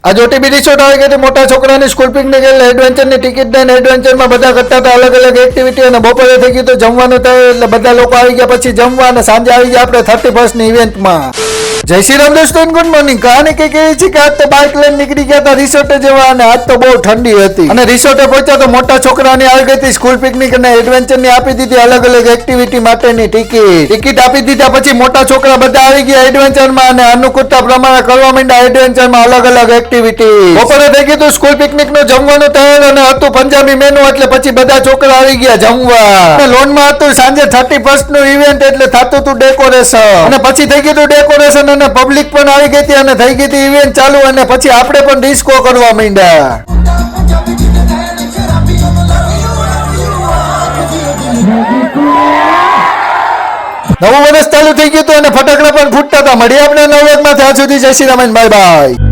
આ ઓટીબી રિસોર્ટ આવી ગઈ મોટા છોકરાની સ્કૂલ પિકનિક એટલે એડવેન્ચરની ટિકિટ ને એડવેન્ચરમાં બધા કરતા હતા અલગ અલગ એક્ટિવિટી અને બપોરે થઈ ગયું તો જમવાનું થયું એટલે બધા લોકો આવી ગયા પછી જમવા અને સાંજે આવી ગયા આપણે 31st ની ઇવેન્ટમાં જય શ્રી રામ દોસ્તો ગુડ મોર્નિંગ કહાની કઈક એવી છે કે આજ તો બાઇક લઈને નીકળી ગયા હતા રિસોર્ટે જવા અને આજ તો બહુ ઠંડી હતી અને રિસોર્ટે પહોંચ્યા તો મોટા છોકરાની આવી ગઈ હતી સ્કૂલ પિકનિક અને એડવેન્ચરની આપી દીધી અલગ અલગ એક્ટિવિટી માટેની ટિકિટ આપી દીધા પછી મોટા છોકરા બધા આવી ગયા એડવેન્ચરમાં અને અનુકૂળતા પ્રમાણે કરવા માંડ્યા એડવેન્ચરમાં અલગ અલગ એક્ટિવિટી બપોરે થઈ ગયું હતું સ્કૂલ પિકનિક નું જમવાનું તૈયાર અને હતું પંજાબી મેનુ એટલે પછી બધા છોકરા આવી ગયા જમવા લોનમાં હતું સાંજે 31st નું ઇવેન્ટ એટલે થતું હતું ડેકોરેશન અને પછી થઈ ગયું હતું ડેકોરેશન અને પબ્લિક પણ આવી ગઈ હતી અને થઈ ગઈ હતી ઇવેન્ટ ચાલુ અને પછી આપણે પણ ડિસ્કો કરવા માંડ્યા નવું વર્ષ ચાલુ થઈ ગયું હતું અને ફટાકડા પણ ફૂટતા હતા મળીએ આપણે નવરાત્રમાં ત્યાં સુધી જય શ્રી રામ બાય બાય